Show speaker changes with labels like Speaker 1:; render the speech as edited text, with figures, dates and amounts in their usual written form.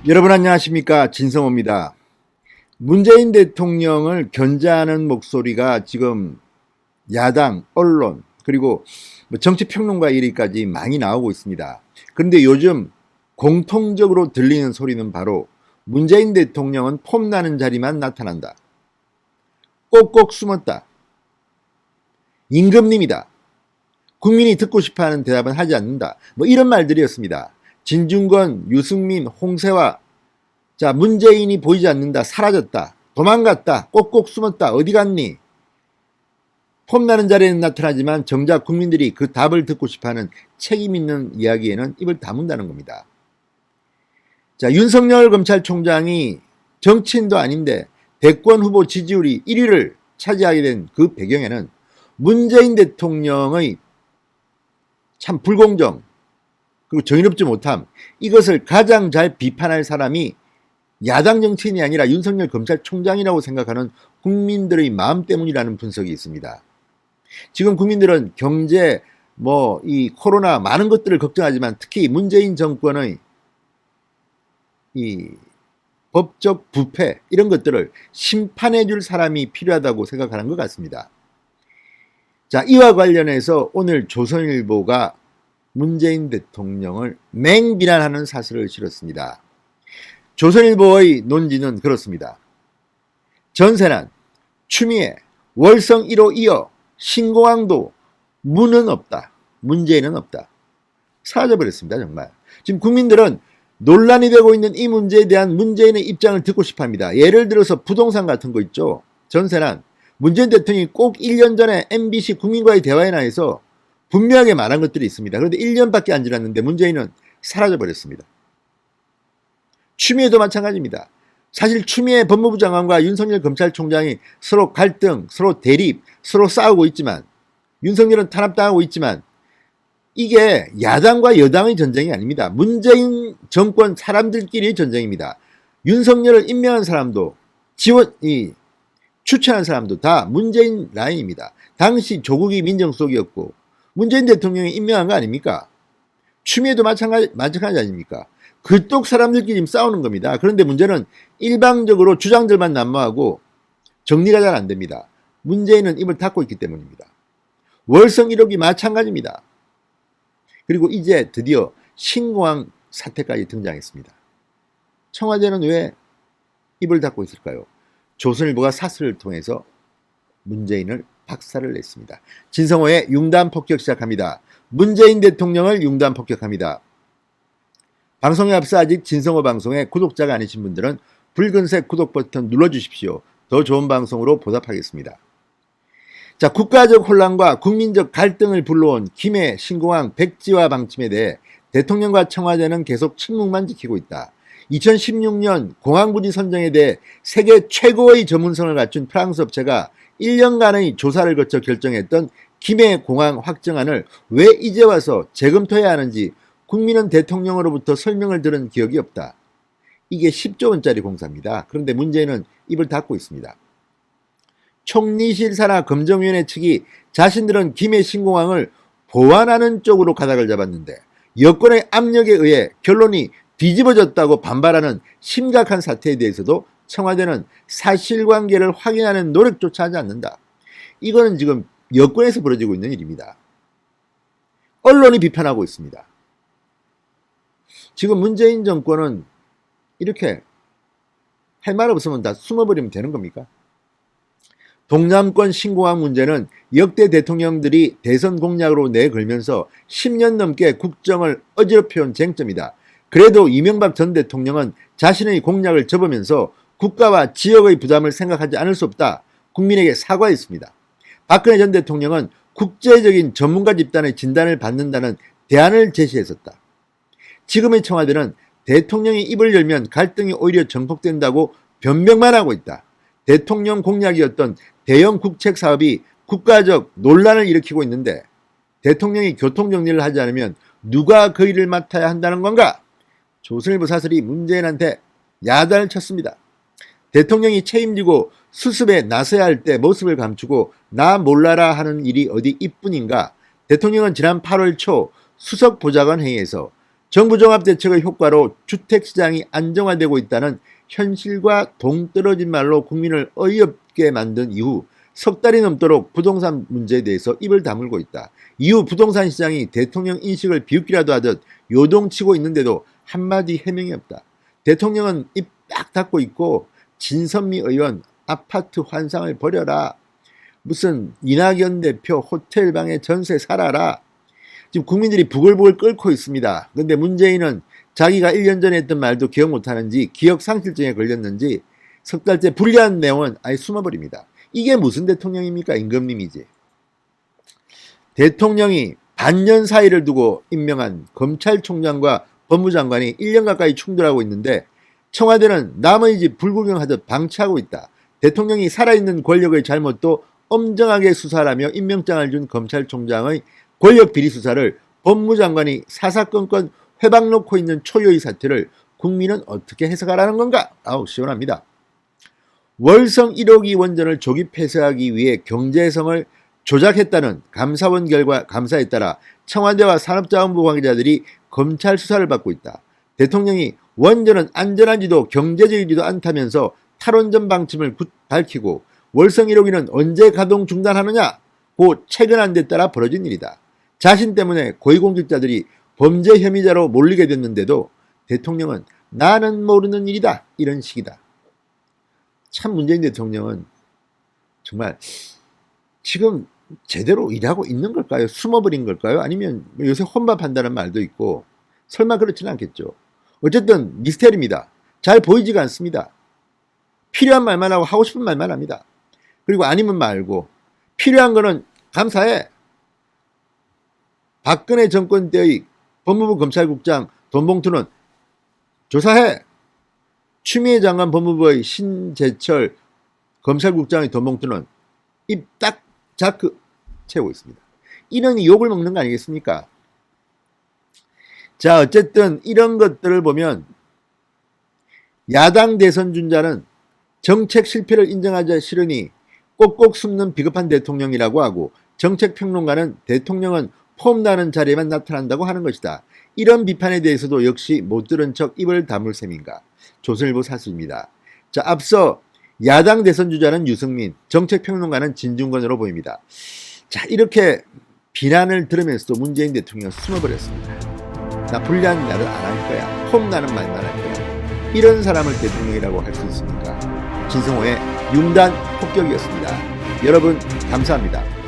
Speaker 1: 여러분 안녕하십니까, 진성호입니다. 문재인 대통령을 견제하는 목소리가 지금 야당, 언론, 그리고 정치평론가 일위까지 많이 나오고 있습니다. 그런데 요즘 공통적으로 들리는 소리는 바로 문재인 대통령은 폼나는 자리만 나타난다, 꼭꼭 숨었다, 임금님이다, 국민이 듣고 싶어하는 대답은 하지 않는다, 이런 말들이었습니다. 진중권, 유승민, 홍세화, 문재인이 보이지 않는다, 사라졌다, 도망갔다, 꼭꼭 숨었다, 어디 갔니? 폼나는 자리에는 나타나지만 정작 국민들이 그 답을 듣고 싶어하는 책임 있는 이야기에는 입을 다문다는 겁니다. 윤석열 검찰총장이 정치인도 아닌데 대권 후보 지지율이 1위를 차지하게 된 그 배경에는 문재인 대통령의 참 불공정, 그리고 정의롭지 못함, 이것을 가장 잘 비판할 사람이 야당 정치인이 아니라 윤석열 검찰총장이라고 생각하는 국민들의 마음 때문이라는 분석이 있습니다. 지금 국민들은 경제, 이 코로나 많은 것들을 걱정하지만 특히 문재인 정권의 이 법적 부패, 이런 것들을 심판해 줄 사람이 필요하다고 생각하는 것 같습니다. 이와 관련해서 오늘 조선일보가 문재인 대통령을 맹비난하는 사설을 실었습니다. 조선일보의 논지는 그렇습니다. 전세난, 추미애, 월성 1호 이어 신공항도 문은 없다, 문재인은 없다. 사라져버렸습니다. 정말. 지금 국민들은 논란이 되고 있는 이 문제에 대한 문재인의 입장을 듣고 싶어합니다. 예를 들어서 부동산 같은 거 있죠. 전세난, 문재인 대통령이 꼭 1년 전에 MBC 국민과의 대화에 나와서 분명하게 말한 것들이 있습니다. 그런데 1년밖에 안 지났는데 문재인은 사라져버렸습니다. 추미애도 마찬가지입니다. 사실 추미애 법무부 장관과 윤석열 검찰총장이 서로 갈등, 서로 대립, 서로 싸우고 있지만, 윤석열은 탄압당하고 있지만 이게 야당과 여당의 전쟁이 아닙니다. 문재인 정권 사람들끼리의 전쟁입니다. 윤석열을 임명한 사람도 추천한 사람도 다 문재인 라인입니다. 당시 조국이 민정수석이었고 문재인 대통령이 임명한 거 아닙니까? 추미애도 마찬가지 아닙니까? 그쪽 사람들끼리 지금 싸우는 겁니다. 그런데 문제는 일방적으로 주장들만 난무하고 정리가 잘 안 됩니다. 문재인은 입을 닫고 있기 때문입니다. 월성 1호기 마찬가지입니다. 그리고 이제 드디어 신공항 사태까지 등장했습니다. 청와대는 왜 입을 닫고 있을까요? 조선일보가 사설을 통해서 문재인을 박살을 냈습니다. 진성호의 융단 폭격 시작합니다. 문재인 대통령을 융단 폭격합니다. 방송에 앞서 아직 진성호 방송에 구독자가 아니신 분들은 붉은색 구독 버튼 눌러주십시오. 더 좋은 방송으로 보답하겠습니다. 국가적 혼란과 국민적 갈등을 불러온 김해 신공항 백지화 방침에 대해 대통령과 청와대는 계속 침묵만 지키고 있다. 2016년 공항부지 선정에 대해 세계 최고의 전문성을 갖춘 프랑스 업체가 1년간의 조사를 거쳐 결정했던 김해 공항 확정안을 왜 이제 와서 재검토해야 하는지 국민은 대통령으로부터 설명을 들은 기억이 없다. 이게 10조 원짜리 공사입니다. 그런데 문재인은 입을 닫고 있습니다. 총리실 산하 검정위원회 측이 자신들은 김해 신공항을 보완하는 쪽으로 가닥을 잡았는데 여권의 압력에 의해 결론이 뒤집어졌다고 반발하는 심각한 사태에 대해서도 청와대는 사실관계를 확인하는 노력조차 하지 않는다. 이거는 지금 여권에서 벌어지고 있는 일입니다. 언론이 비판하고 있습니다. 지금 문재인 정권은 이렇게 할 말 없으면 다 숨어버리면 되는 겁니까? 동남권 신공항 문제는 역대 대통령들이 대선 공약으로 내걸면서 10년 넘게 국정을 어지럽혀온 쟁점이다. 그래도 이명박 전 대통령은 자신의 공약을 접으면서 국가와 지역의 부담을 생각하지 않을 수 없다. 국민에게 사과했습니다. 박근혜 전 대통령은 국제적인 전문가 집단의 진단을 받는다는 대안을 제시했었다. 지금의 청와대는 대통령이 입을 열면 갈등이 오히려 정폭된다고 변명만 하고 있다. 대통령 공약이었던 대형 국책 사업이 국가적 논란을 일으키고 있는데 대통령이 교통정리를 하지 않으면 누가 그 일을 맡아야 한다는 건가? 조선일보 사설이 문재인한테 야단을 쳤습니다. 대통령이 책임지고 수습에 나서야 할 때 모습을 감추고 나 몰라라 하는 일이 어디 이뿐인가? 대통령은 지난 8월 초 수석보좌관 회의에서 정부 종합대책의 효과로 주택시장이 안정화되고 있다는 현실과 동떨어진 말로 국민을 어이없게 만든 이후 석 달이 넘도록 부동산 문제에 대해서 입을 다물고 있다. 이후 부동산 시장이 대통령 인식을 비웃기라도 하듯 요동치고 있는데도 한마디 해명이 없다. 대통령은 입 딱 닫고 있고 진선미 의원 아파트 환상을 버려라. 무슨 이낙연 대표 호텔방에 전세 살아라. 지금 국민들이 부글부글 끓고 있습니다. 그런데 문재인은 자기가 1년 전에 했던 말도 기억 못하는지 기억 상실증에 걸렸는지 석 달째 불리한 내용은 아예 숨어버립니다. 이게 무슨 대통령입니까? 임금님이지. 대통령이 반년 사이를 두고 임명한 검찰총장과 법무장관이 1년 가까이 충돌하고 있는데 청와대는 남의 집 불구경하듯 방치하고 있다. 대통령이 살아있는 권력의 잘못도 엄정하게 수사하며 임명장을 준 검찰총장의 권력 비리 수사를 법무장관이 사사건건 회방 놓고 있는 초유의 사태를 국민은 어떻게 해석하라는 건가? 아우 시원합니다. 월성 1호기 원전을 조기 폐쇄하기 위해 경제성을 조작했다는 감사원 결과 감사에 따라 청와대와 산업자원부 관계자들이 검찰 수사를 받고 있다. 대통령이 원전은 안전한지도 경제적이지도 않다면서 탈원전 방침을 밝히고 월성 1호기는 언제 가동 중단하느냐고 체결한 데 따라 벌어진 일이다. 자신 때문에 고위공직자들이 범죄 혐의자로 몰리게 됐는데도 대통령은 나는 모르는 일이다 이런 식이다. 참 문재인 대통령은 정말 지금 제대로 일하고 있는 걸까요? 숨어버린 걸까요? 아니면 요새 혼밥한다는 말도 있고 설마 그렇지는 않겠죠. 어쨌든 미스테리입니다. 잘 보이지가 않습니다. 필요한 말만 하고 하고 싶은 말만 합니다. 그리고 아니면 말고 필요한 거는 감사해. 박근혜 정권 때의 법무부 검찰국장 돈봉투는 조사해. 추미애 장관 법무부의 신재철 검찰국장의 돈봉투는 입 딱 자크 채우고 있습니다. 이런 욕을 먹는 거 아니겠습니까? 자, 어쨌든 이런 것들을 보면 야당 대선 주자는 정책 실패를 인정하자 싫으니 꼭꼭 숨는 비겁한 대통령이라고 하고 정책평론가는 대통령은 폼나는 자리에만 나타난다고 하는 것이다. 이런 비판에 대해서도 역시 못 들은 척 입을 다물 셈인가. 조선일보 사설입니다. 자, 앞서 야당 대선 주자는 유승민, 정책평론가는 진중권으로 보입니다. 자, 이렇게 비난을 들으면서도 문재인 대통령은 숨어버렸습니다. 나 불리한 말을 안 할 거야. 폼나는 말만 할 거야. 이런 사람을 대통령이라고 할 수 있습니까? 진성호의 융단 폭격이었습니다. 여러분 감사합니다.